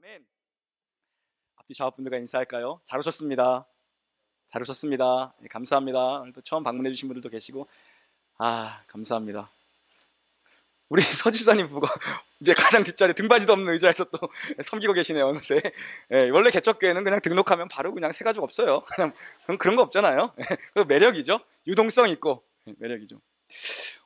아멘. 앞뒤 좌우분들과 인사할까요? 잘 오셨습니다. 잘 오셨습니다. 예, 감사합니다. 오늘도 처음 방문해 주신 분들도 계시고 감사합니다. 우리 서지사님 부부가 이제 가장 뒷자리 등받이도 없는 의자에서 또 섬기고 계시네요. 어느새. 예, 원래 개척교회는 그냥 등록하면 바로 그냥 새 가족 없어요. 그런 거 없잖아요. 그 매력이죠. 유동성 있고 매력이죠.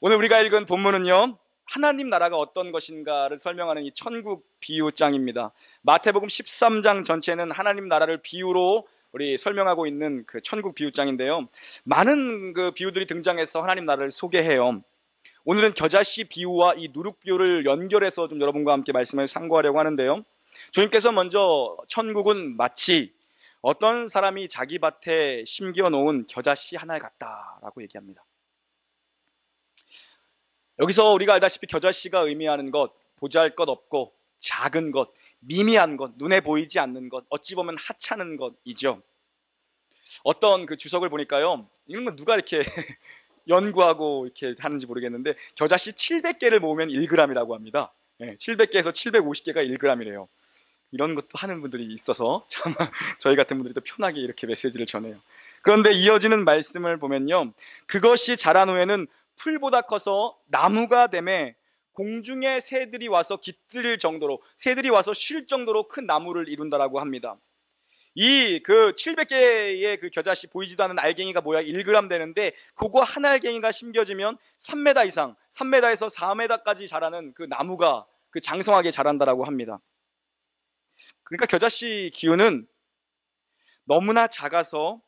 오늘 우리가 읽은 본문은요, 하나님 나라가 어떤 것인가를 설명하는 이 천국 비유장입니다. 마태복음 13장 전체는 하나님 나라를 비유로 우리 설명하고 있는 그 천국 비유장인데요, 많은 그 비유들이 등장해서 하나님 나라를 소개해요. 오늘은 겨자씨 비유와 이 누룩 비유를 연결해서 좀 여러분과 함께 말씀을 상고하려고 하는데요, 주님께서 먼저 천국은 마치 어떤 사람이 자기 밭에 심겨놓은 겨자씨 하나를 같다라고 얘기합니다. 여기서 우리가 알다시피 겨자씨가 의미하는 것, 보잘것 없고 작은 것, 미미한 것, 눈에 보이지 않는 것, 어찌 보면 하찮은 것이죠. 어떤 그 주석을 보니까요, 이런 건 누가 이렇게 연구하고 이렇게 하는지 모르겠는데, 겨자씨 700개를 모으면 1g이라고 합니다. 700개에서 750개가 1g이래요. 이런 것도 하는 분들이 있어서 참 저희 같은 분들이 더 편하게 이렇게 메시지를 전해요. 그런데 이어지는 말씀을 보면요, 그것이 자란 후에는 풀보다 커서 나무가 되매 공중의 새들이 와서 깃들 정도로, 새들이 와서 쉴 정도로 큰 나무를 이룬다라고 합니다. 이 그 700개의 그 겨자씨, 보이지도 않는 알갱이가 모여 1g 되는데, 그거 한 알갱이가 심겨지면 3m 이상, 3m에서 4m까지 자라는 그 나무가 그 장성하게 자란다라고 합니다. 그러니까 겨자씨 기운은 너무나 작아서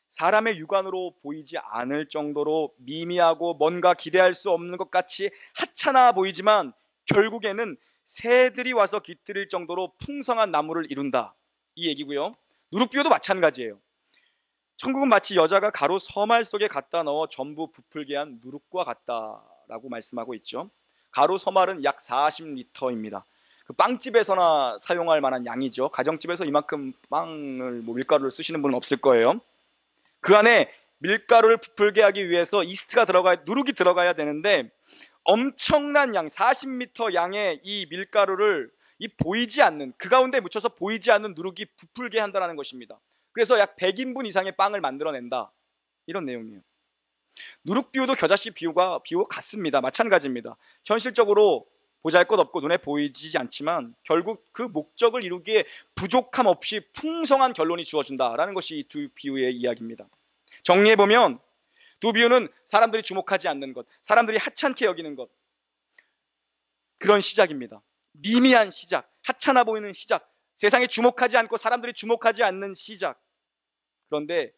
사람의 육안으로 보이지 않을 정도로 미미하고 뭔가 기대할 수 없는 것 같이 하찮아 보이지만, 결국에는 새들이 와서 깃들일 정도로 풍성한 나무를 이룬다, 이 얘기고요. 누룩비유도 마찬가지예요. 천국은 마치 여자가 가루 서말 속에 갖다 넣어 전부 부풀게 한 누룩과 같다라고 말씀하고 있죠. 가루 서말은 약 40리터입니다. 그 빵집에서나 사용할 만한 양이죠. 가정집에서 이만큼 빵을 밀가루를 쓰시는 분은 없을 거예요. 그 안에 밀가루를 부풀게 하기 위해서 이스트가 들어가야, 누룩이 들어가야 되는데, 엄청난 양, 40m 양의 이 밀가루를 이 보이지 않는, 그 가운데 묻혀서 보이지 않는 누룩이 부풀게 한다는 것입니다. 그래서 약 100인분 이상의 빵을 만들어낸다, 이런 내용이에요. 누룩 비유도 겨자씨 비유와 같습니다. 마찬가지입니다. 현실적으로 보잘것없고 눈에 보이지 않지만 결국 그 목적을 이루기에 부족함 없이 풍성한 결론이 주어진다라는 것이 이 두 비유의 이야기입니다. 정리해보면 두 비유는 사람들이 주목하지 않는 것, 사람들이 하찮게 여기는 것, 그런 시작입니다. 미미한 시작, 하찮아 보이는 시작, 세상이 주목하지 않고 사람들이 주목하지 않는 시작. 그런데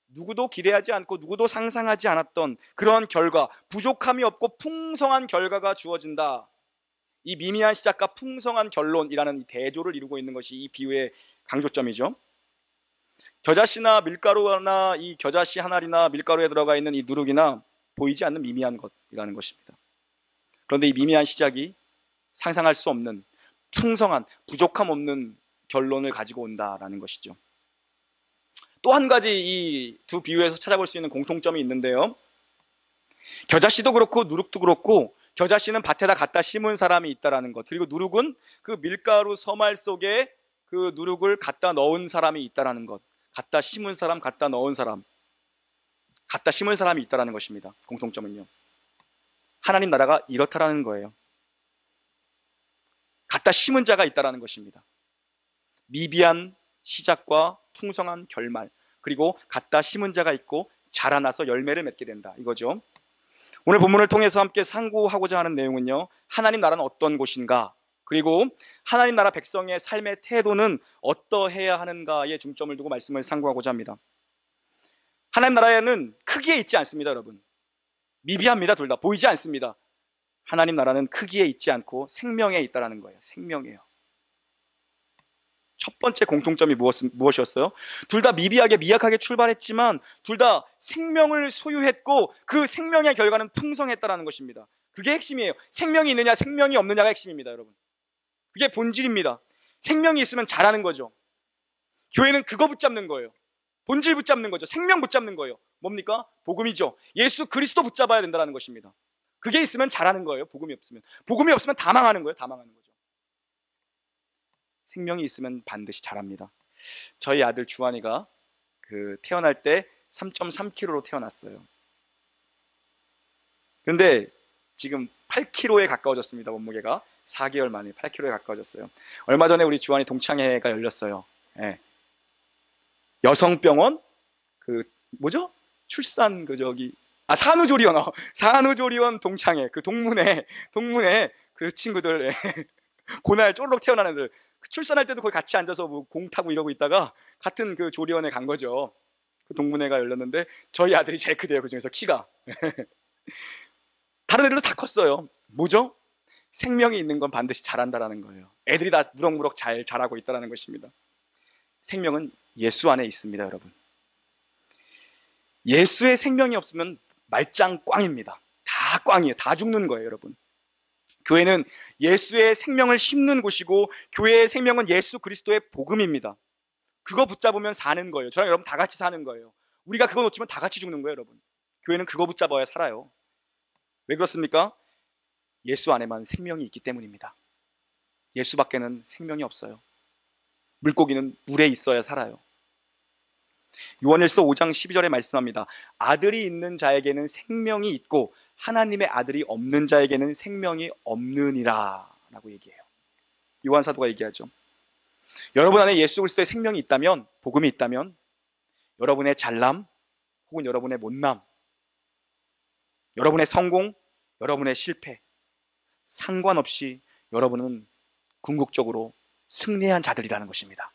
누구도 기대하지 않고 누구도 상상하지 않았던 그런 결과, 부족함이 없고 풍성한 결과가 주어진다. 이 미미한 시작과 풍성한 결론이라는 이 대조를 이루고 있는 것이 이 비유의 강조점이죠. 겨자씨나 밀가루나 이 겨자씨 한 알이나 밀가루에 들어가 있는 이 누룩이나 보이지 않는 미미한 것이라는 것입니다. 그런데 이 미미한 시작이 상상할 수 없는 풍성한, 부족함 없는 결론을 가지고 온다라는 것이죠. 또 한 가지 이 두 비유에서 찾아볼 수 있는 공통점이 있는데요, 겨자씨도 그렇고 누룩도 그렇고, 겨자씨는 밭에다 갖다 심은 사람이 있다라는 것, 그리고 누룩은 그 밀가루 서말 속에 그 누룩을 갖다 넣은 사람이 있다라는 것, 갖다 심은 사람, 갖다 넣은 사람, 갖다 심은 사람이 있다라는 것입니다. 공통점은요, 하나님 나라가 이렇다라는 거예요. 갖다 심은 자가 있다라는 것입니다. 미비한 시작과 풍성한 결말, 그리고 갖다 심은 자가 있고 자라나서 열매를 맺게 된다, 이거죠. 오늘 본문을 통해서 함께 상고하고자 하는 내용은요, 하나님 나라는 어떤 곳인가, 그리고 하나님 나라 백성의 삶의 태도는 어떠해야 하는가에 중점을 두고 말씀을 상고하고자 합니다. 하나님 나라에는 크기에 있지 않습니다, 여러분. 미비합니다. 둘 다 보이지 않습니다. 하나님 나라는 크기에 있지 않고 생명에 있다는 거예요. 생명이에요. 첫 번째 공통점이 무엇이었어요? 둘 다 미비하게 미약하게 출발했지만 둘 다 생명을 소유했고 그 생명의 결과는 풍성했다는 것입니다. 그게 핵심이에요. 생명이 있느냐 생명이 없느냐가 핵심입니다, 여러분. 그게 본질입니다. 생명이 있으면 잘하는 거죠. 교회는 그거 붙잡는 거예요. 본질 붙잡는 거죠. 생명 붙잡는 거예요. 뭡니까? 복음이죠. 예수 그리스도 붙잡아야 된다는 것입니다. 그게 있으면 잘하는 거예요. 복음이 없으면 다 망하는 거예요. 다 망하는 거죠. 생명이 있으면 반드시 자랍니다. 저희 아들 주환이가 태어날 때 3.3kg로 태어났어요. 그런데 지금 8kg에 가까워졌습니다. 몸무게가 4개월 만에 8kg에 가까워졌어요. 얼마 전에 우리 주환이 동창회가 열렸어요. 예. 여성병원 뭐죠? 출산 산후조리원 산후조리원 동창회 동문회 그 친구들 고날 쫄록 태어난 애들 출산할 때도 거기 같이 앉아서 뭐 공 타고 이러고 있다가 같은 그 조리원에 간 거죠. 그 동문회가 열렸는데 저희 아들이 제일 크대요. 그 중에서 키가 다른 애들도 다 컸어요. 뭐죠? 생명이 있는 건 반드시 자란다라는 거예요. 애들이 다 무럭무럭 잘 자라고 있다는 것입니다. 생명은 예수 안에 있습니다, 여러분. 예수의 생명이 없으면 말짱 꽝입니다. 다 꽝이에요. 다 죽는 거예요, 여러분. 교회는 예수의 생명을 심는 곳이고 교회의 생명은 예수 그리스도의 복음입니다. 그거 붙잡으면 사는 거예요. 저랑 여러분 다 같이 사는 거예요. 우리가 그거 놓치면 다 같이 죽는 거예요, 여러분. 교회는 그거 붙잡아야 살아요. 왜 그렇습니까? 예수 안에만 생명이 있기 때문입니다. 예수 밖에는 생명이 없어요. 물고기는 물에 있어야 살아요. 요한일서 5장 12절에 말씀합니다. 아들이 있는 자에게는 생명이 있고 하나님의 아들이 없는 자에게는 생명이 없느니라 라고 얘기해요. 요한 사도가 얘기하죠. 여러분 안에 예수 그리스도의 생명이 있다면, 복음이 있다면 여러분의 잘남 혹은 여러분의 못남, 여러분의 성공, 여러분의 실패 상관없이 여러분은 궁극적으로 승리한 자들이라는 것입니다.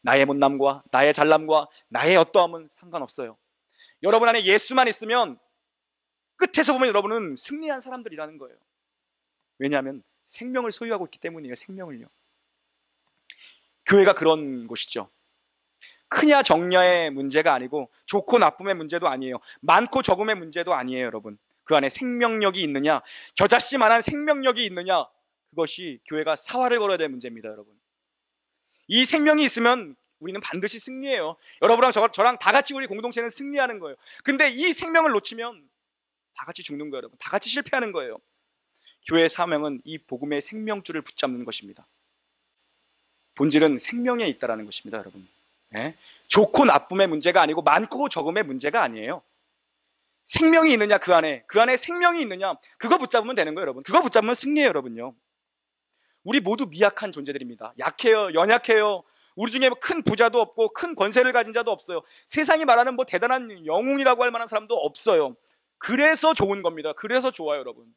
나의 못남과 나의 잘남과 나의 어떠함은 상관없어요. 여러분 안에 예수만 있으면 끝에서 보면 여러분은 승리한 사람들이라는 거예요. 왜냐하면 생명을 소유하고 있기 때문이에요. 생명을요. 교회가 그런 곳이죠. 크냐 적냐의 문제가 아니고 좋고 나쁨의 문제도 아니에요. 많고 적음의 문제도 아니에요, 여러분. 그 안에 생명력이 있느냐, 겨자씨만한 생명력이 있느냐, 그것이 교회가 사활을 걸어야 될 문제입니다, 여러분. 이 생명이 있으면 우리는 반드시 승리해요. 여러분랑 저랑 다 같이 우리 공동체는 승리하는 거예요. 근데 이 생명을 놓치면 다 같이 죽는 거예요, 여러분. 다 같이 실패하는 거예요. 교회의 사명은 이 복음의 생명줄을 붙잡는 것입니다. 본질은 생명에 있다는 것입니다, 여러분. 네? 좋고 나쁨의 문제가 아니고 많고 적음의 문제가 아니에요. 생명이 있느냐, 그 안에 생명이 있느냐, 그거 붙잡으면 되는 거예요, 여러분. 그거 붙잡으면 승리해요, 여러분요. 우리 모두 미약한 존재들입니다. 약해요, 연약해요. 우리 중에 큰 부자도 없고 큰 권세를 가진 자도 없어요. 세상이 말하는 뭐 대단한 영웅이라고 할 만한 사람도 없어요. 그래서 좋은 겁니다. 그래서 좋아요, 여러분.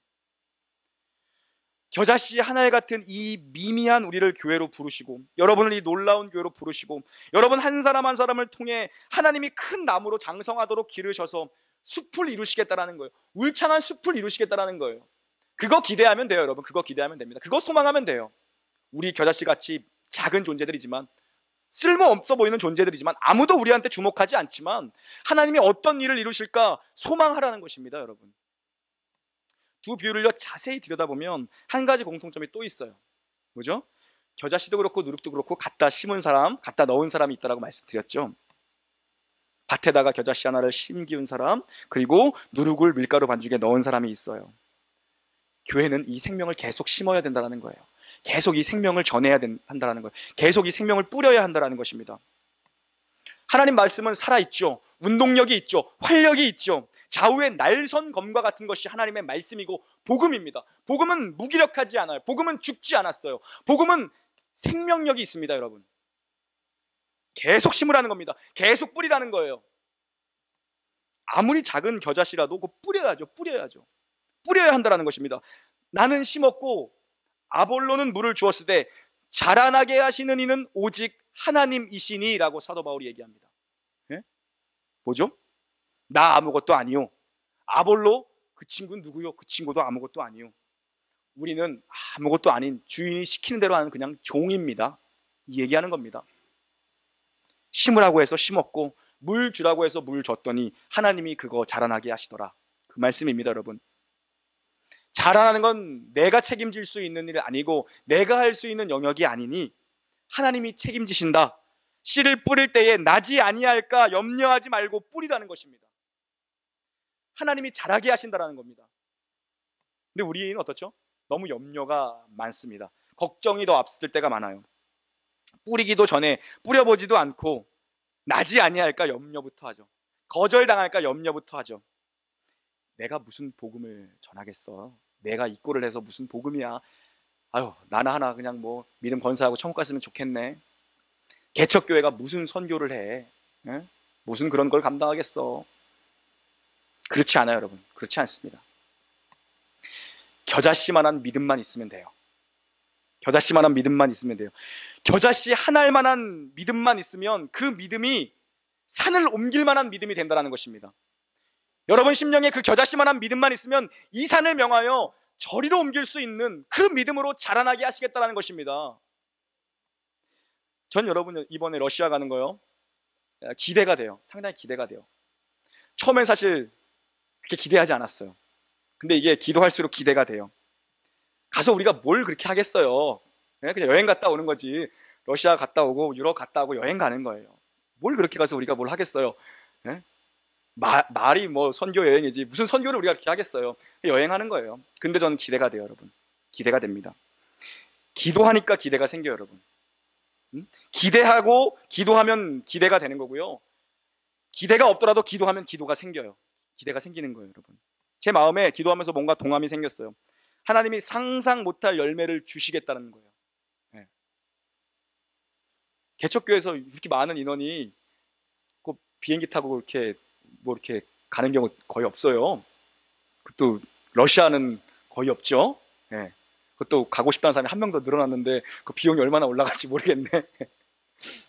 겨자씨 하나에 같은 이 미미한 우리를 교회로 부르시고, 여러분을 이 놀라운 교회로 부르시고, 여러분 한 사람 한 사람을 통해 하나님이 큰 나무로 장성하도록 기르셔서 숲을 이루시겠다라는 거예요. 울창한 숲을 이루시겠다라는 거예요. 그거 기대하면 돼요, 여러분. 그거 기대하면 됩니다. 그거 소망하면 돼요. 우리 겨자씨 같이 작은 존재들이지만, 쓸모없어 보이는 존재들이지만, 아무도 우리한테 주목하지 않지만 하나님이 어떤 일을 이루실까 소망하라는 것입니다, 여러분. 두 비유를요 자세히 들여다보면 한 가지 공통점이 또 있어요. 뭐죠? 겨자씨도 그렇고 누룩도 그렇고 갖다 심은 사람, 갖다 넣은 사람이 있다라고 말씀드렸죠. 밭에다가 겨자씨 하나를 심기운 사람, 그리고 누룩을 밀가루 반죽에 넣은 사람이 있어요. 교회는 이 생명을 계속 심어야 된다는 거예요. 계속 이 생명을 전해야 한다는 거예요. 계속 이 생명을 뿌려야 한다는 것입니다. 하나님 말씀은 살아있죠. 운동력이 있죠. 활력이 있죠. 좌우의 날선 검과 같은 것이 하나님의 말씀이고 복음입니다. 복음은 무기력하지 않아요. 복음은 죽지 않았어요. 복음은 생명력이 있습니다, 여러분. 계속 심으라는 겁니다. 계속 뿌리라는 거예요. 아무리 작은 겨자씨라도 그거 뿌려야죠. 뿌려야 한다는 것입니다. 나는 심었고 아볼로는 물을 주었을 때 자라나게 하시는 이는 오직 하나님이시니 라고 사도 바울이 얘기합니다. 예? 뭐죠? 나 아무것도 아니요. 아볼로 그 친구는 누구요? 그 친구도 아무것도 아니요. 우리는 아무것도 아닌 주인이 시키는 대로 하는 그냥 종입니다. 이 얘기하는 겁니다. 심으라고 해서 심었고 물 주라고 해서 물 줬더니 하나님이 그거 자라나게 하시더라. 그 말씀입니다, 여러분. 자라나는 건 내가 책임질 수 있는 일 아니고 내가 할 수 있는 영역이 아니니 하나님이 책임지신다. 씨를 뿌릴 때에 나지 아니할까 염려하지 말고 뿌리라는 것입니다. 하나님이 자라게 하신다는 겁니다. 근데 우리는 어떻죠? 너무 염려가 많습니다. 걱정이 더 앞설 때가 많아요. 뿌리기도 전에 뿌려보지도 않고 나지 아니할까 염려부터 하죠. 거절당할까 염려부터 하죠. 내가 무슨 복음을 전하겠어? 내가 이 꼴을 해서 무슨 복음이야? 아유, 나나 하나 그냥 뭐 믿음 건사하고 천국 갔으면 좋겠네. 개척교회가 무슨 선교를 해? 에? 무슨 그런 걸 감당하겠어? 그렇지 않아요, 여러분. 그렇지 않습니다. 겨자씨만한 믿음만 있으면 돼요. 겨자씨만한 믿음만 있으면 돼요. 겨자씨 한 알만한 믿음만 있으면 그 믿음이 산을 옮길 만한 믿음이 된다는 것입니다. 여러분 심령에 그 겨자씨만한 믿음만 있으면 이 산을 명하여 저리로 옮길 수 있는 그 믿음으로 자라나게 하시겠다는 것입니다. 전 여러분 이번에 러시아 가는 거요, 기대가 돼요. 상당히 기대가 돼요. 처음엔 사실 그렇게 기대하지 않았어요. 근데 이게 기도할수록 기대가 돼요. 가서 우리가 뭘 그렇게 하겠어요? 그냥 여행 갔다 오는 거지. 러시아 갔다 오고 유럽 갔다 오고 여행 가는 거예요. 뭘 그렇게 가서 우리가 뭘 하겠어요? 말이 뭐 선교 여행이지 무슨 선교를 우리가 그렇게 하겠어요? 여행하는 거예요. 근데 저는 기대가 돼요, 여러분. 기대가 됩니다. 기도하니까 기대가 생겨요, 여러분. 기대하고 기도하면 기대가 되는 거고요. 기대가 없더라도 기도하면 기도가 생겨요. 기대가 생기는 거예요, 여러분. 제 마음에 기도하면서 뭔가 동함이 생겼어요. 하나님이 상상 못할 열매를 주시겠다는 거예요. 네. 개척교회에서 이렇게 많은 인원이 꼭 비행기 타고 이렇게 가는 경우 거의 없어요. 그것도 러시아는 거의 없죠. 네. 그것도 가고 싶다는 사람이 한 명 더 늘어났는데 그 비용이 얼마나 올라갈지 모르겠네.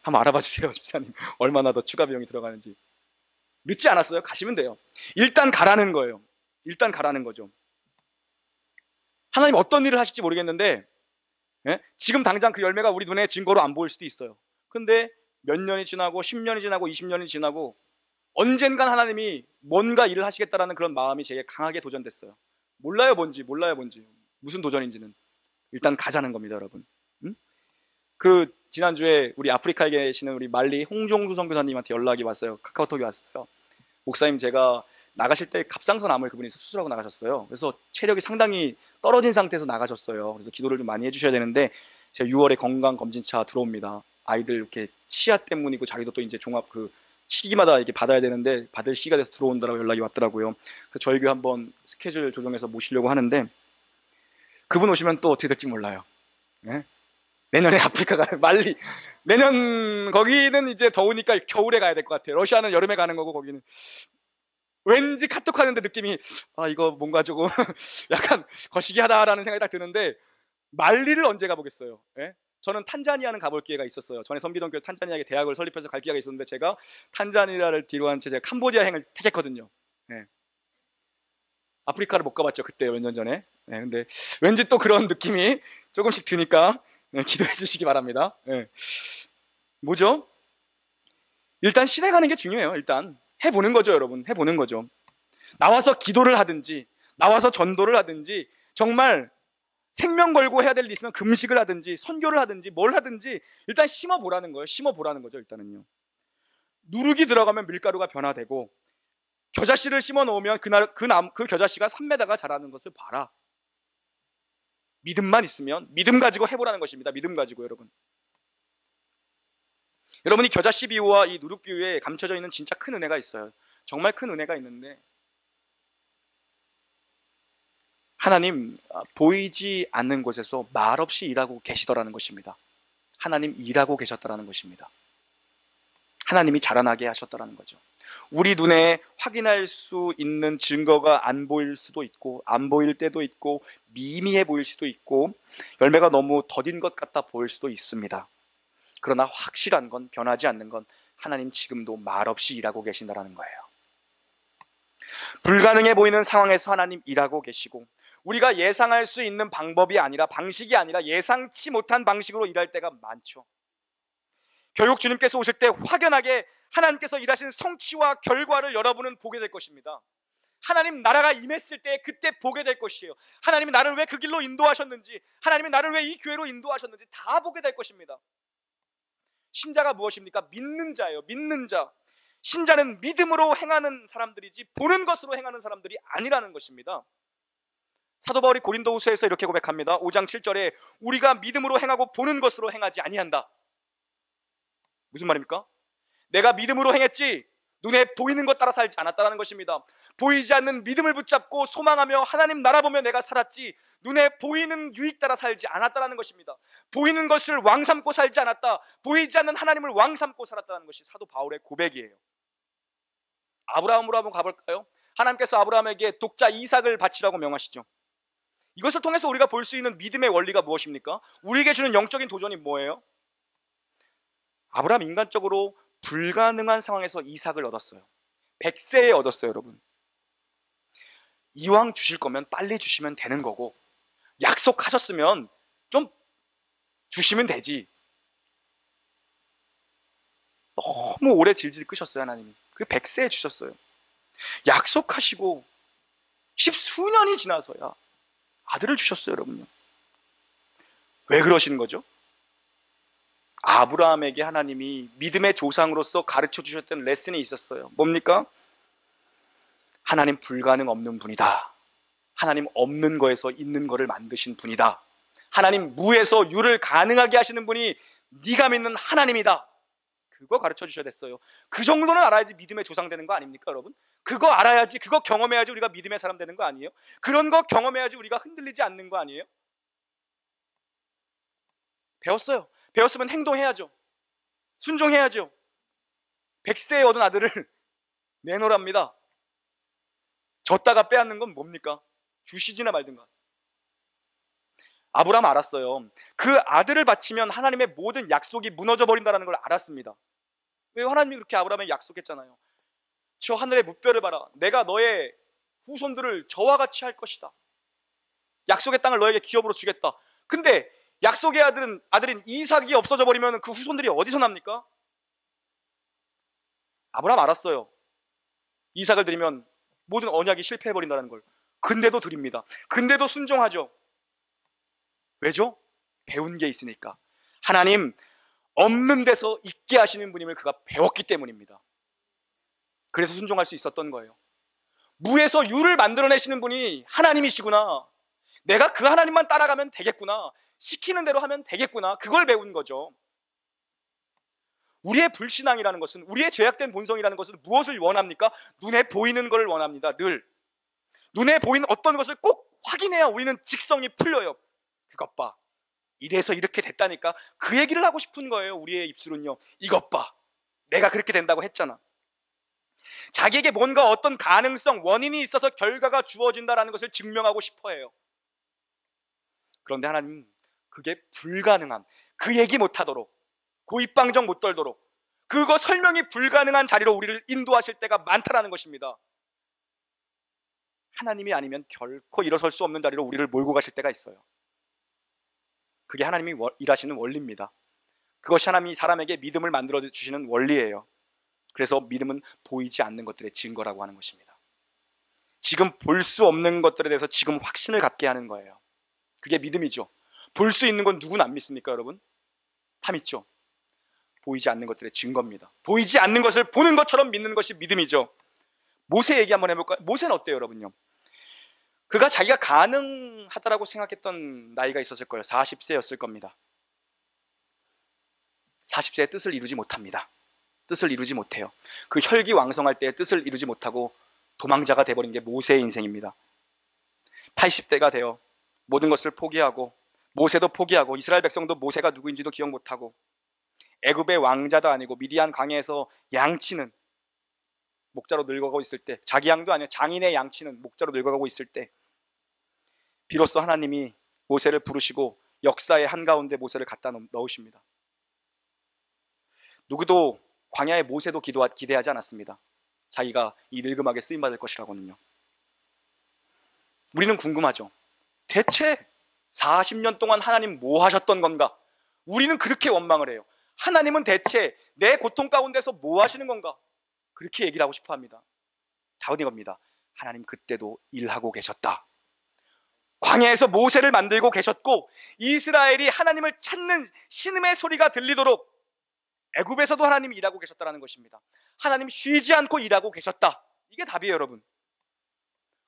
한번 알아봐 주세요, 집사님. 얼마나 더 추가 비용이 들어가는지. 늦지 않았어요. 가시면 돼요. 일단 가라는 거예요. 일단 가라는 거죠. 하나님 어떤 일을 하실지 모르겠는데, 지금 당장 그 열매가 우리 눈에 증거로 안 보일 수도 있어요. 근데 몇 년이 지나고 10년이 지나고 20년이 지나고 언젠간 하나님이 뭔가 일을 하시겠다라는 그런 마음이 제게 강하게 도전됐어요. 몰라요 뭔지 무슨 도전인지는. 일단 가자는 겁니다, 여러분. 그 지난주에 우리 아프리카에 계시는 우리 말리 홍종수 선교사님한테 연락이 왔어요. 카카오톡이 왔어요. 목사님, 제가 나가실 때 갑상선암을 그분이 수술하고 나가셨어요. 그래서 체력이 상당히 떨어진 상태에서 나가셨어요. 그래서 기도를 좀 많이 해주셔야 되는데, 제가 6월에 건강검진차 들어옵니다. 아이들 이렇게 치아 때문이고 자기도 또 이제 종합 시기마다 이렇게 받아야 되는데 받을 시기가 돼서 들어온다라고 연락이 왔더라고요. 그래서 저희 교회 한번 스케줄 조정해서 모시려고 하는데, 그분 오시면 또 어떻게 될지 몰라요. 네? 내년에 아프리카 가는 말리, 내년 거기는 이제 더우니까 겨울에 가야 될 것 같아요. 러시아는 여름에 가는 거고, 거기는 왠지 카톡 하는데 느낌이 이거 뭔가 조금 약간 거시기하다라는 생각이 딱 드는데, 말리를 언제 가보겠어요? 예? 저는 탄자니아는 가볼 기회가 있었어요. 전에 섬기던 교회 탄자니아에 대학을 설립해서 갈 기회가 있었는데, 제가 탄자니아를 뒤로한 채 제가 캄보디아 행을 택했거든요. 예. 아프리카를 못 가봤죠, 그때 몇 년 전에. 예, 근데 왠지 또 그런 느낌이 조금씩 드니까 기도해 주시기 바랍니다. 예. 뭐죠? 일단 실행하는 게 중요해요. 일단 해보는 거죠, 여러분. 해보는 거죠. 나와서 기도를 하든지, 나와서 전도를 하든지, 정말 생명 걸고 해야 될 일 있으면 금식을 하든지, 선교를 하든지, 뭘 하든지 일단 심어보라는 거예요. 심어보라는 거죠, 일단은요. 누룩이 들어가면 밀가루가 변화되고, 겨자씨를 심어 놓으면 그 겨자씨가 3m가 자라는 것을 봐라. 믿음만 있으면, 믿음 가지고 해보라는 것입니다. 믿음 가지고, 여러분. 여러분이 겨자씨 비유와 이 누룩 비유에 감춰져 있는 진짜 큰 은혜가 있어요. 정말 큰 은혜가 있는데, 하나님 보이지 않는 곳에서 말없이 일하고 계시더라는 것입니다. 하나님 일하고 계셨더라는 것입니다. 하나님이 자라나게 하셨더라는 거죠. 우리 눈에 확인할 수 있는 증거가 안 보일 수도 있고, 안 보일 때도 있고, 미미해 보일 수도 있고, 열매가 너무 더딘 것 같아 보일 수도 있습니다. 그러나 확실한 건, 변하지 않는 건 하나님 지금도 말없이 일하고 계신다는 거예요. 불가능해 보이는 상황에서 하나님 일하고 계시고, 우리가 예상할 수 있는 방법이 아니라, 방식이 아니라 예상치 못한 방식으로 일할 때가 많죠. 결국 주님께서 오실 때 확연하게 하나님께서 일하신 성취와 결과를 여러분은 보게 될 것입니다. 하나님 나라가 임했을 때 그때 보게 될 것이에요. 하나님이 나를 왜 그 길로 인도하셨는지, 하나님이 나를 왜 이 교회로 인도하셨는지 다 보게 될 것입니다. 신자가 무엇입니까? 믿는 자예요. 믿는 자. 신자는 믿음으로 행하는 사람들이지 보는 것으로 행하는 사람들이 아니라는 것입니다. 사도 바울이 고린도후서에서 이렇게 고백합니다. 5장 7절에 우리가 믿음으로 행하고 보는 것으로 행하지 아니한다. 무슨 말입니까? 내가 믿음으로 행했지 눈에 보이는 것 따라 살지 않았다는 것입니다. 보이지 않는 믿음을 붙잡고 소망하며 하나님 나라 보며 내가 살았지 눈에 보이는 유익 따라 살지 않았다는 것입니다. 보이는 것을 왕 삼고 살지 않았다. 보이지 않는 하나님을 왕 삼고 살았다는 것이 사도 바울의 고백이에요. 아브라함으로 한번 가볼까요? 하나님께서 아브라함에게 독자 이삭을 바치라고 명하시죠. 이것을 통해서 우리가 볼 수 있는 믿음의 원리가 무엇입니까? 우리에게 주는 영적인 도전이 뭐예요? 아브라함 인간적으로 불가능한 상황에서 이삭을 얻었어요. 100세에 얻었어요. 여러분, 이왕 주실 거면 빨리 주시면 되는 거고 약속하셨으면 좀 주시면 되지. 너무 오래 질질 끄셨어요. 하나님이. 그리고 100세에 주셨어요. 약속하시고 십수년이 지나서야 아들을 주셨어요. 여러분요, 왜 그러시는 거죠? 아브라함에게 하나님이 믿음의 조상으로서 가르쳐 주셨던 레슨이 있었어요. 뭡니까? 하나님 불가능 없는 분이다. 하나님 없는 거에서 있는 거를 만드신 분이다. 하나님 무에서 유를 가능하게 하시는 분이 네가 믿는 하나님이다. 그거 가르쳐 주셔야 됐어요. 그 정도는 알아야지 믿음의 조상 되는 거 아닙니까, 여러분? 그거 알아야지, 그거 경험해야지 우리가 믿음의 사람 되는 거 아니에요? 그런 거 경험해야지 우리가 흔들리지 않는 거 아니에요? 배웠어요. 배웠으면 행동해야죠. 순종해야죠. 100세에 얻은 아들을 내놓으랍니다. 줬다가 빼앗는 건 뭡니까? 주시지나 말든가. 아브라함 알았어요. 그 아들을 바치면 하나님의 모든 약속이 무너져 버린다는 걸 알았습니다. 왜? 하나님이 그렇게 아브라함에게 약속했잖아요. 저 하늘의 무뼈를 봐라. 내가 너의 후손들을 저와 같이 할 것이다. 약속의 땅을 너에게 기업으로 주겠다. 근데 약속의 아들인 이삭이 없어져 버리면 그 후손들이 어디서 납니까? 아브라함 알았어요. 이삭을 드리면 모든 언약이 실패해 버린다는 걸. 근데도 드립니다. 근데도 순종하죠. 왜죠? 배운 게 있으니까. 하나님 없는 데서 있게 하시는 분임을 그가 배웠기 때문입니다. 그래서 순종할 수 있었던 거예요. 무에서 유를 만들어내시는 분이 하나님이시구나. 내가 그 하나님만 따라가면 되겠구나. 시키는 대로 하면 되겠구나. 그걸 배운 거죠. 우리의 불신앙이라는 것은, 우리의 죄악된 본성이라는 것은 무엇을 원합니까? 눈에 보이는 것을 원합니다. 늘 눈에 보이는 어떤 것을 꼭 확인해야 우리는 직성이 풀려요. 그것 봐, 이래서 이렇게 됐다니까. 그 얘기를 하고 싶은 거예요. 우리의 입술은요, 이것 봐, 내가 그렇게 된다고 했잖아. 자기에게 뭔가 어떤 가능성, 원인이 있어서 결과가 주어진다는 것을 증명하고 싶어 해요. 그런데 하나님, 그게 불가능한, 그 얘기 못하도록, 고입방정 못 떨도록, 그거 설명이 불가능한 자리로 우리를 인도하실 때가 많다라는 것입니다. 하나님이 아니면 결코 일어설 수 없는 자리로 우리를 몰고 가실 때가 있어요. 그게 하나님이 일하시는 원리입니다. 그것이 하나님이 사람에게 믿음을 만들어 주시는 원리예요. 그래서 믿음은 보이지 않는 것들의 증거라고 하는 것입니다. 지금 볼 수 없는 것들에 대해서 지금 확신을 갖게 하는 거예요. 그게 믿음이죠. 볼 수 있는 건 누구는 안 믿습니까, 여러분? 다 믿죠. 보이지 않는 것들의 증거입니다. 보이지 않는 것을 보는 것처럼 믿는 것이 믿음이죠. 모세 얘기 한번 해볼까요? 모세는 어때요, 여러분요? 그가 자기가 가능하다라고 생각했던 나이가 있었을 거예요. 40세였을 겁니다. 40세의 뜻을 이루지 못합니다. 뜻을 이루지 못해요. 그 혈기왕성할 때의 뜻을 이루지 못하고 도망자가 돼버린 게 모세의 인생입니다. 80대가 되어 모든 것을 포기하고, 모세도 포기하고, 이스라엘 백성도 모세가 누구인지도 기억 못하고, 애굽의 왕자도 아니고 미디안 강에서 양치는 목자로 늙어가고 있을 때, 자기 양도 아니야, 장인의 양치는 목자로 늙어가고 있을 때, 비로소 하나님이 모세를 부르시고 역사의 한가운데 모세를 갖다 넣으십니다. 누구도 광야의 모세도 기대하지 않았습니다. 자기가 이 늙음하게 쓰임받을 것이라고는요. 우리는 궁금하죠. 대체 40년 동안 하나님 뭐 하셨던 건가? 우리는 그렇게 원망을 해요. 하나님은 대체 내 고통 가운데서 뭐 하시는 건가? 그렇게 얘기를 하고 싶어 합니다. 답은 이겁니다. 하나님 그때도 일하고 계셨다. 광야에서 모세를 만들고 계셨고, 이스라엘이 하나님을 찾는 신음의 소리가 들리도록 애굽에서도 하나님이 일하고 계셨다는 것입니다. 하나님 쉬지 않고 일하고 계셨다. 이게 답이에요, 여러분.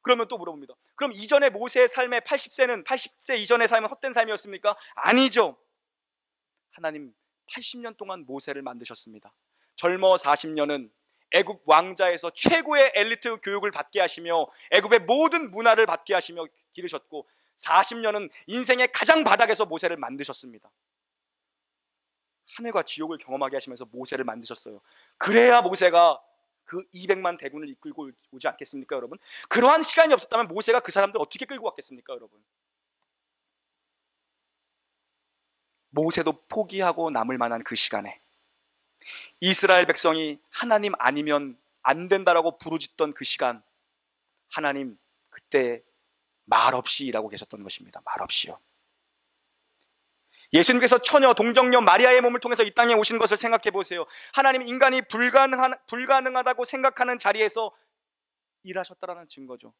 그러면 또 물어봅니다. 그럼 이전에 모세의 삶의 80세 이전의 삶은 헛된 삶이었습니까? 아니죠. 하나님 80년 동안 모세를 만드셨습니다. 젊어 40년은 애굽 왕자에서 최고의 엘리트 교육을 받게 하시며 애굽의 모든 문화를 받게 하시며 기르셨고, 40년은 인생의 가장 바닥에서 모세를 만드셨습니다. 하늘과 지옥을 경험하게 하시면서 모세를 만드셨어요. 그래야 모세가 그 200만 대군을 이끌고 오지 않겠습니까, 여러분? 그러한 시간이 없었다면 모세가 그 사람들 어떻게 끌고 왔겠습니까, 여러분? 모세도 포기하고 남을 만한 그 시간에 이스라엘 백성이 하나님 아니면 안 된다라고 부르짖던 그 시간, 하나님 그때 말없이 일하고 계셨던 것입니다. 말없이요. 예수님께서 처녀 동정녀 마리아의 몸을 통해서 이 땅에 오신 것을 생각해 보세요. 하나님 인간이 불가능하다고 생각하는 자리에서 일하셨다라는 증거죠.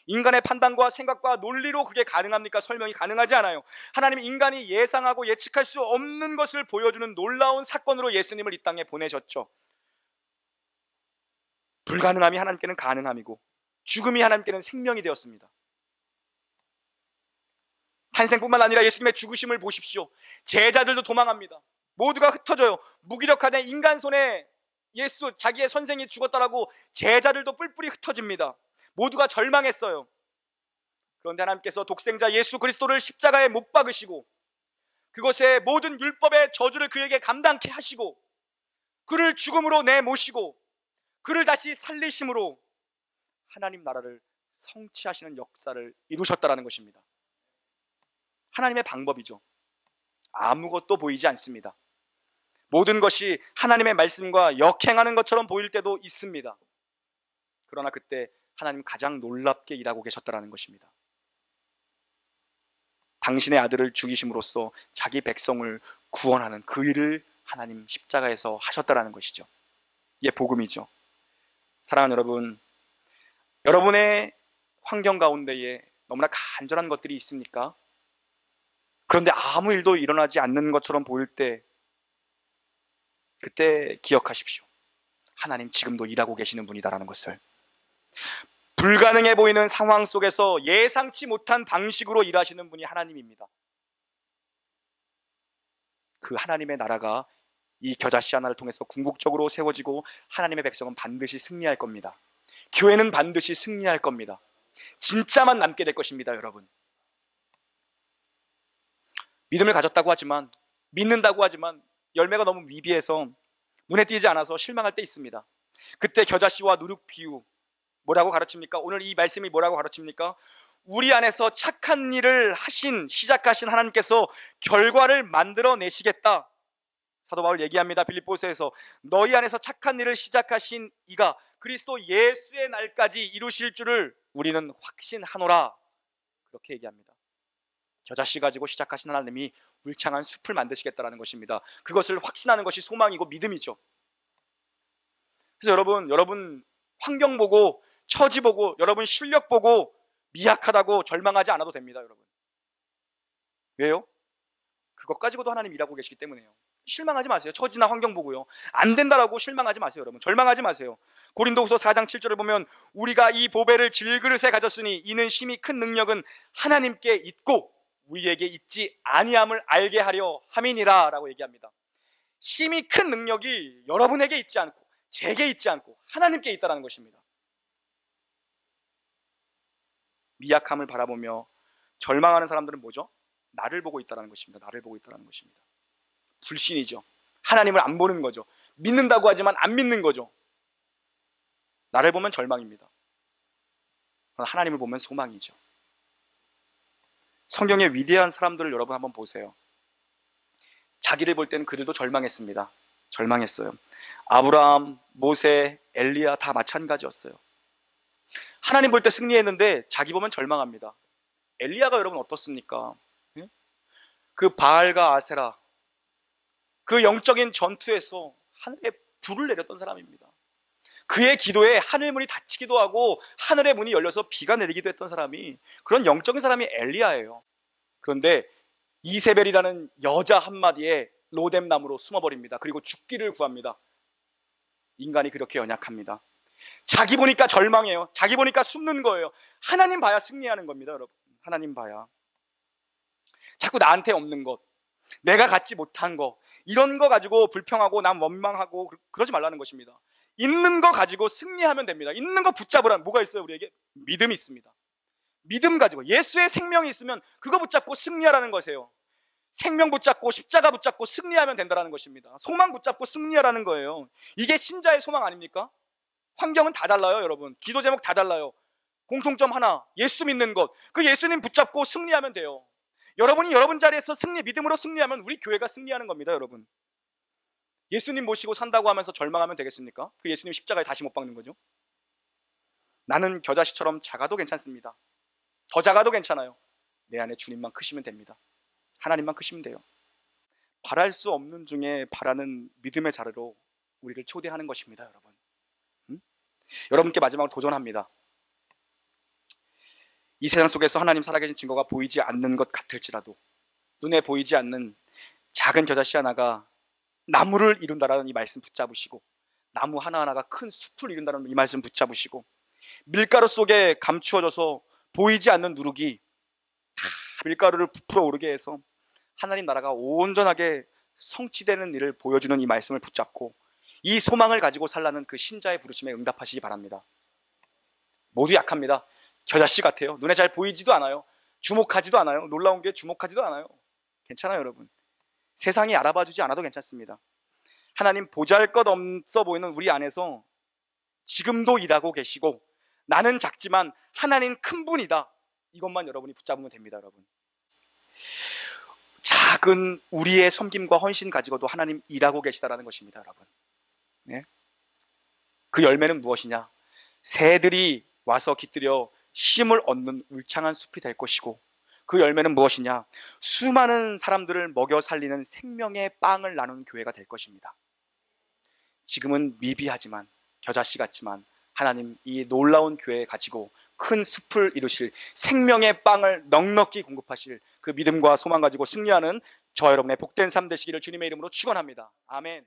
인간의 판단과 생각과 논리로 그게 가능합니까? 설명이 가능하지 않아요. 하나님 인간이 예상하고 예측할 수 없는 것을 보여주는 놀라운 사건으로 예수님을 이 땅에 보내셨죠. 불가능함이 하나님께는 가능함이고 죽음이 하나님께는 생명이 되었습니다. 탄생뿐만 아니라 예수님의 죽으심을 보십시오. 제자들도 도망합니다. 모두가 흩어져요. 무기력한 인간 손에 예수 자기의 선생이 죽었다라고 제자들도 뿔뿔이 흩어집니다. 모두가 절망했어요. 그런데 하나님께서 독생자 예수 그리스도를 십자가에 못 박으시고 그것의 모든 율법의 저주를 그에게 감당케 하시고 그를 죽음으로 내모시고 그를 다시 살리심으로 하나님 나라를 성취하시는 역사를 이루셨다라는 것입니다. 하나님의 방법이죠. 아무것도 보이지 않습니다. 모든 것이 하나님의 말씀과 역행하는 것처럼 보일 때도 있습니다. 그러나 그때 하나님 가장 놀랍게 일하고 계셨다는 것입니다. 당신의 아들을 죽이심으로써 자기 백성을 구원하는 그 일을 하나님 십자가에서 하셨다는 것이죠. 이게 복음이죠. 사랑하는 여러분, 여러분의 환경 가운데에 너무나 간절한 것들이 있습니까? 그런데 아무 일도 일어나지 않는 것처럼 보일 때 그때 기억하십시오. 하나님 지금도 일하고 계시는 분이다라는 것을. 불가능해 보이는 상황 속에서 예상치 못한 방식으로 일하시는 분이 하나님입니다. 그 하나님의 나라가 이 겨자씨 하나를 통해서 궁극적으로 세워지고 하나님의 백성은 반드시 승리할 겁니다. 교회는 반드시 승리할 겁니다. 진짜만 남게 될 것입니다, 여러분. 믿음을 가졌다고 하지만, 믿는다고 하지만 열매가 너무 미비해서 눈에 띄지 않아서 실망할 때 있습니다. 그때 겨자씨와 누룩 비유 뭐라고 가르칩니까? 오늘 이 말씀이 뭐라고 가르칩니까? 우리 안에서 착한 일을 시작하신 하나님께서 결과를 만들어내시겠다. 사도 바울 얘기합니다. 빌립보서에서 너희 안에서 착한 일을 시작하신 이가 그리스도 예수의 날까지 이루실 줄을 우리는 확신하노라. 그렇게 얘기합니다. 겨자씨 가지고 시작하신 하나님이 울창한 숲을 만드시겠다는 것입니다. 그것을 확신하는 것이 소망이고 믿음이죠. 그래서 여러분 환경 보고 처지 보고 여러분 실력 보고 미약하다고 절망하지 않아도 됩니다. 여러분. 왜요? 그것 가지고도 하나님 일하고 계시기 때문에요. 실망하지 마세요. 처지나 환경 보고요. 안 된다라고 실망하지 마세요. 여러분. 절망하지 마세요. 고린도후서 4장 7절을 보면 우리가 이 보배를 질그릇에 가졌으니 이는 심히 큰 능력은 하나님께 있고 우리에게 있지 아니함을 알게 하려 함이니라 라고 얘기합니다. 심히 큰 능력이 여러분에게 있지 않고 제게 있지 않고 하나님께 있다는 것입니다. 미약함을 바라보며 절망하는 사람들은 뭐죠? 나를 보고 있다는 것입니다. 나를 보고 있다는 것입니다. 불신이죠. 하나님을 안 보는 거죠. 믿는다고 하지만 안 믿는 거죠. 나를 보면 절망입니다. 하나님을 보면 소망이죠. 성경의 위대한 사람들을 여러분 한번 보세요. 자기를 볼 때는 그들도 절망했습니다. 절망했어요. 아브라함, 모세, 엘리야 다 마찬가지였어요. 하나님 볼 때 승리했는데 자기 보면 절망합니다. 엘리야가 여러분 어떻습니까? 그 바알과 아세라, 그 영적인 전투에서 하늘에 불을 내렸던 사람입니다. 그의 기도에 하늘문이 닫히기도 하고 하늘의 문이 열려서 비가 내리기도 했던 사람이, 그런 영적인 사람이 엘리야예요. 그런데 이세벨이라는 여자 한마디에 로뎀나무로 숨어버립니다. 그리고 죽기를 구합니다. 인간이 그렇게 연약합니다. 자기 보니까 절망해요. 자기 보니까 숨는 거예요. 하나님 봐야 승리하는 겁니다, 여러분. 하나님 봐야. 자꾸 나한테 없는 것, 내가 갖지 못한 것, 이런 거 가지고 불평하고 남 원망하고 그러지 말라는 것입니다. 있는 거 가지고 승리하면 됩니다. 있는 거 붙잡으라면 뭐가 있어요? 우리에게 믿음이 있습니다. 믿음 가지고 예수의 생명이 있으면 그거 붙잡고 승리하라는 것이에요. 생명 붙잡고 십자가 붙잡고 승리하면 된다는 것입니다. 소망 붙잡고 승리하라는 거예요. 이게 신자의 소망 아닙니까? 환경은 다 달라요, 여러분. 기도 제목 다 달라요. 공통점 하나, 예수 믿는 것. 그 예수님 붙잡고 승리하면 돼요. 여러분이 여러분 자리에서 믿음으로 승리하면 우리 교회가 승리하는 겁니다, 여러분. 예수님 모시고 산다고 하면서 절망하면 되겠습니까? 그 예수님 십자가에 다시 못 박는 거죠. 나는 겨자씨처럼 작아도 괜찮습니다. 더 작아도 괜찮아요. 내 안에 주님만 크시면 됩니다. 하나님만 크시면 돼요. 바랄 수 없는 중에 바라는 믿음의 자리로 우리를 초대하는 것입니다, 여러분. 여러분께 마지막으로 도전합니다. 이 세상 속에서 하나님 살아계신 증거가 보이지 않는 것 같을지라도 눈에 보이지 않는 작은 겨자씨 하나가 나무를 이룬다라는 이 말씀 붙잡으시고, 나무 하나하나가 큰 숲을 이룬다는 이 말씀 붙잡으시고, 밀가루 속에 감추어져서 보이지 않는 누룩이 다 밀가루를 부풀어 오르게 해서 하나님 나라가 온전하게 성취되는 일을 보여주는 이 말씀을 붙잡고 이 소망을 가지고 살라는 그 신자의 부르심에 응답하시기 바랍니다. 모두 약합니다. 겨자씨 같아요. 눈에 잘 보이지도 않아요. 주목하지도 않아요. 놀라운 게 주목하지도 않아요. 괜찮아요, 여러분. 세상이 알아봐주지 않아도 괜찮습니다. 하나님 보잘것없어 보이는 우리 안에서 지금도 일하고 계시고, 나는 작지만 하나님 큰 분이다, 이것만 여러분이 붙잡으면 됩니다, 여러분. 작은 우리의 섬김과 헌신 가지고도 하나님 일하고 계시다라는 것입니다, 여러분. 네? 그 열매는 무엇이냐? 새들이 와서 깃들여 쉼을 얻는 울창한 숲이 될 것이고, 그 열매는 무엇이냐? 수많은 사람들을 먹여 살리는 생명의 빵을 나누는 교회가 될 것입니다. 지금은 미비하지만, 겨자씨 같지만 하나님 이 놀라운 교회 가지고 큰 숲을 이루실, 생명의 빵을 넉넉히 공급하실 그 믿음과 소망 가지고 승리하는 저와 여러분의 복된 삶 되시기를 주님의 이름으로 축원합니다. 아멘.